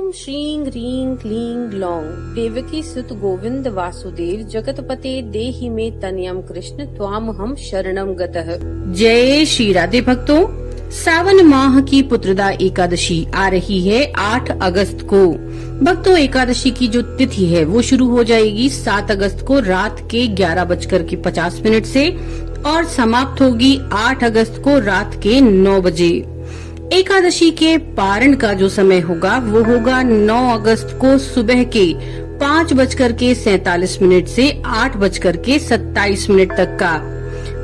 ओम श्रीं ह्रीं क्लीं ग्लौं देवकी सुत गोविंद वासुदेव जगतपते देहि मे तनयम कृष्ण त्वामहं शरणं गतः। जय श्री राधे भक्तों, सावन माह की पुत्रदा एकादशी आ रही है 8 अगस्त को। भक्तों, एकादशी की जो तिथि है वो शुरू हो जाएगी 7 अगस्त को रात के 11:50 से और समाप्त होगी 8 अगस्त को रात के 9 बजे। एकादशी के पारण का जो समय होगा वो होगा 9 अगस्त को सुबह के 5:47 से 8:27 तक का।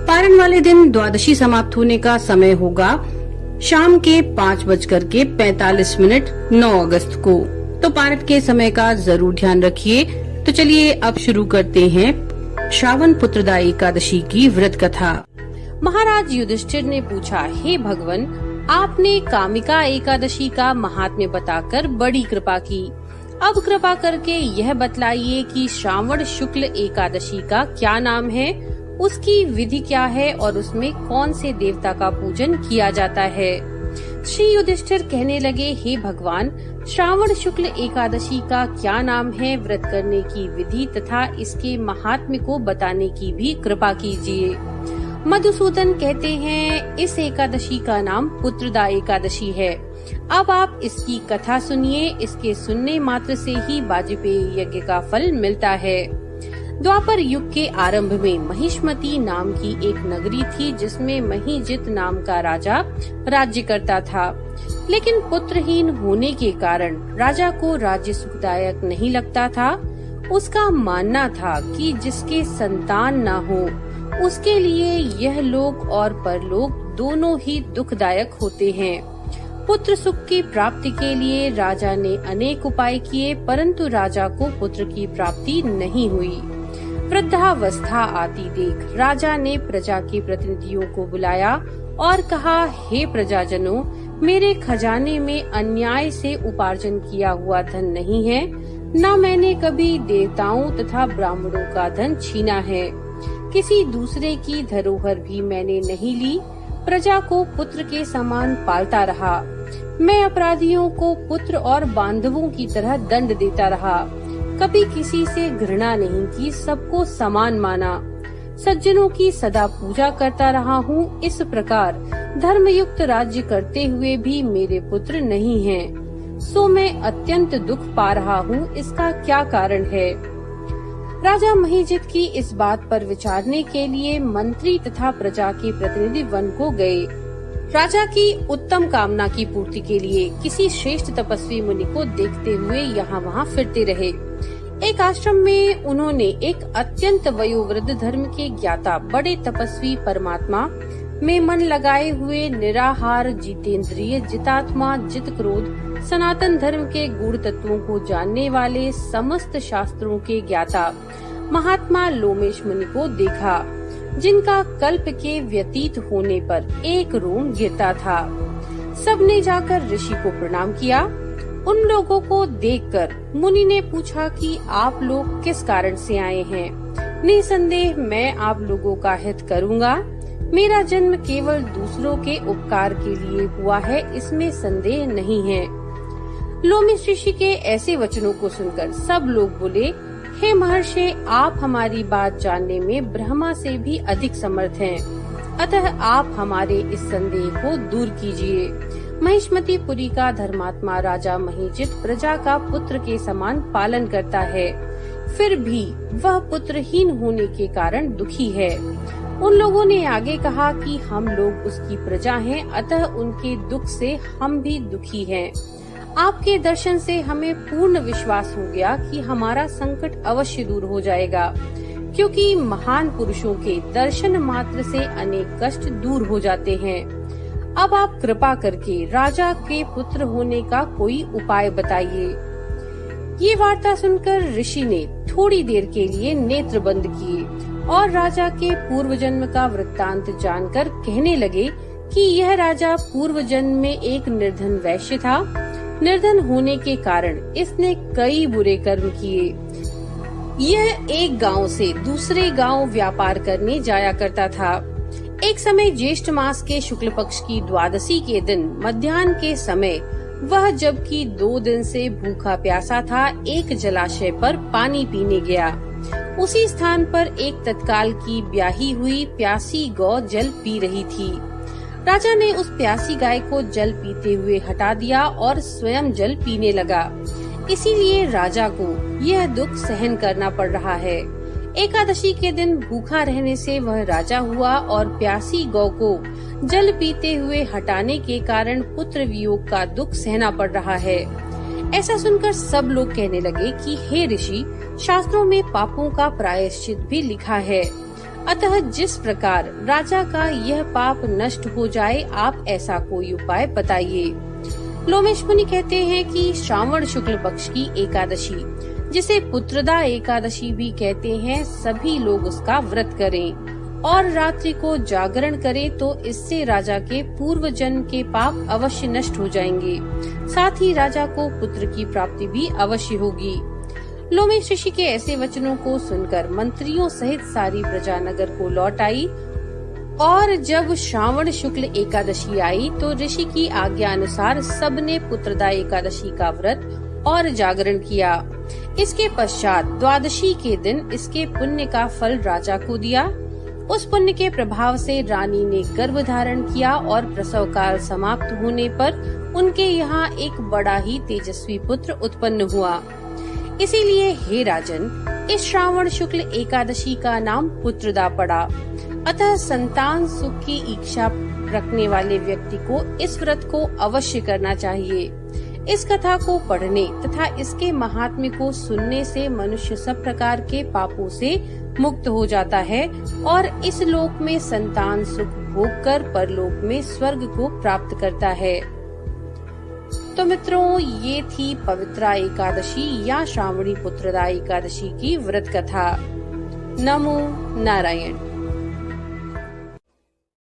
पारण वाले दिन द्वादशी समाप्त होने का समय होगा शाम के 5:45 9 अगस्त को। तो पारण के समय का जरूर ध्यान रखिए। तो चलिए अब शुरू करते हैं श्रावण पुत्रदा एकादशी की व्रत कथा। महाराज युधिष्ठिर ने पूछा, हे भगवान, आपने कामिका एकादशी का महात्म्य बताकर बड़ी कृपा की। अब कृपा करके यह बतलाइए कि श्रावण शुक्ल एकादशी का क्या नाम है, उसकी विधि क्या है और उसमें कौन से देवता का पूजन किया जाता है। श्री युधिष्ठिर कहने लगे, हे भगवान, श्रावण शुक्ल एकादशी का क्या नाम है, व्रत करने की विधि तथा इसके महात्म्य को बताने की भी कृपा कीजिए। मधुसूदन कहते हैं, इस एकादशी का नाम पुत्रदा एकादशी है। अब आप इसकी कथा सुनिए। इसके सुनने मात्र से ही वाजपेयी यज्ञ का फल मिलता है। द्वापर युग के आरंभ में महिष्मती नाम की एक नगरी थी जिसमें महिजित नाम का राजा राज्य करता था। लेकिन पुत्रहीन होने के कारण राजा को राज्य सुखदायक नहीं लगता था। उसका मानना था कि जिसके संतान न हो उसके लिए यह लोक और परलोक दोनों ही दुखदायक होते हैं। पुत्र सुख की प्राप्ति के लिए राजा ने अनेक उपाय किए, परंतु राजा को पुत्र की प्राप्ति नहीं हुई। वृद्धावस्था आती देख राजा ने प्रजा के प्रतिनिधियों को बुलाया और कहा, हे प्रजाजनों, मेरे खजाने में अन्याय से उपार्जन किया हुआ धन नहीं है, न मैंने कभी देवताओं तथा ब्राह्मणों का धन छीना है। किसी दूसरे की धरोहर भी मैंने नहीं ली। प्रजा को पुत्र के समान पालता रहा। मैं अपराधियों को पुत्र और बांधवों की तरह दंड देता रहा। कभी किसी से घृणा नहीं की, सबको समान माना। सज्जनों की सदा पूजा करता रहा हूँ। इस प्रकार धर्मयुक्त राज्य करते हुए भी मेरे पुत्र नहीं हैं। सो मैं अत्यंत दुख पा रहा हूँ। इसका क्या कारण है? राजा महिजित की इस बात पर विचारने के लिए मंत्री तथा प्रजा के प्रतिनिधि वन को गए। राजा की उत्तम कामना की पूर्ति के लिए किसी श्रेष्ठ तपस्वी मुनि को देखते हुए यहाँ वहाँ फिरते रहे। एक आश्रम में उन्होंने एक अत्यंत वयोवृद्ध धर्म के ज्ञाता बड़े तपस्वी परमात्मा में मन लगाए हुए निराहार जितेंद्रिय जितात्मा जित क्रोध सनातन धर्म के गूढ़ तत्वों को जानने वाले समस्त शास्त्रों के ज्ञाता महात्मा लोमेश मुनि को देखा, जिनका कल्प के व्यतीत होने पर एक रोम गिरता था। सबने जाकर ऋषि को प्रणाम किया। उन लोगों को देखकर मुनि ने पूछा कि आप लोग किस कारण से आए हैं। निसंदेह मैं आप लोगों का हित करूँगा। मेरा जन्म केवल दूसरों के उपकार के लिए हुआ है, इसमें संदेह नहीं है। लोमेश ऋषि के ऐसे वचनों को सुनकर सब लोग बोले, हे महर्षि, आप हमारी बात जानने में ब्रह्मा से भी अधिक समर्थ हैं। अतः आप हमारे इस संदेह को दूर कीजिए। महिष्मतीपुरी का धर्मात्मा राजा महिजित प्रजा का पुत्र के समान पालन करता है, फिर भी वह पुत्रहीन होने के कारण दुखी है। उन लोगों ने आगे कहा कि हम लोग उसकी प्रजा हैं, अतः उनके दुख से हम भी दुखी हैं। आपके दर्शन से हमें पूर्ण विश्वास हो गया कि हमारा संकट अवश्य दूर हो जाएगा, क्योंकि महान पुरुषों के दर्शन मात्र से अनेक कष्ट दूर हो जाते हैं। अब आप कृपा करके राजा के पुत्र होने का कोई उपाय बताइए। ये वार्ता सुनकर ऋषि ने थोड़ी देर के लिए नेत्र बंद किए और राजा के पूर्व जन्म का वृत्तांत जानकर कहने लगे कि यह राजा पूर्व जन्म में एक निर्धन वैश्य था। निर्धन होने के कारण इसने कई बुरे कर्म किए। यह एक गांव से दूसरे गांव व्यापार करने जाया करता था। एक समय ज्येष्ठ मास के शुक्ल पक्ष की द्वादशी के दिन मध्याह्न के समय वह जबकि 2 दिन से भूखा प्यासा था, एक जलाशय पर पानी पीने गया। उसी स्थान पर एक तत्काल की ब्याही हुई प्यासी गौ जल पी रही थी। राजा ने उस प्यासी गाय को जल पीते हुए हटा दिया और स्वयं जल पीने लगा। इसीलिए राजा को यह दुख सहन करना पड़ रहा है। एकादशी के दिन भूखा रहने से वह राजा हुआ और प्यासी गौ को जल पीते हुए हटाने के कारण पुत्र वियोग का दुख सहना पड़ रहा है। ऐसा सुनकर सब लोग कहने लगे कि हे ऋषि, शास्त्रों में पापों का प्रायश्चित भी लिखा है, अतः जिस प्रकार राजा का यह पाप नष्ट हो जाए, आप ऐसा कोई उपाय बताइए। लोमेश मुनि कहते हैं कि श्रावण शुक्ल पक्ष की एकादशी, जिसे पुत्रदा एकादशी भी कहते हैं, सभी लोग उसका व्रत करें और रात्रि को जागरण करें तो इससे राजा के पूर्व जन्म के पाप अवश्य नष्ट हो जाएंगे। साथ ही राजा को पुत्र की प्राप्ति भी अवश्य होगी। लोमेश ऋषि के ऐसे वचनों को सुनकर मंत्रियों सहित सारी प्रजा नगर को लौट आई और जब श्रावण शुक्ल एकादशी आई तो ऋषि की आज्ञा अनुसार सबने पुत्रदा एकादशी का व्रत और जागरण किया। इसके पश्चात द्वादशी के दिन इसके पुण्य का फल राजा को दिया। उस पुण्य के प्रभाव से रानी ने गर्भ धारण किया और प्रसव काल समाप्त होने पर उनके यहाँ एक बड़ा ही तेजस्वी पुत्र उत्पन्न हुआ। इसीलिए हे राजन, इस श्रावण शुक्ल एकादशी का नाम पुत्रदा पड़ा। अतः संतान सुख की इच्छा रखने वाले व्यक्ति को इस व्रत को अवश्य करना चाहिए। इस कथा को पढ़ने तथा इसके महात्म्य को सुनने से मनुष्य सब प्रकार के पापों से मुक्त हो जाता है और इस लोक में संतान सुख भोग कर परलोक में स्वर्ग को प्राप्त करता है। तो मित्रों, ये थी पवित्रा एकादशी या श्रावणी पुत्रदा एकादशी की व्रत कथा। नमो नारायण।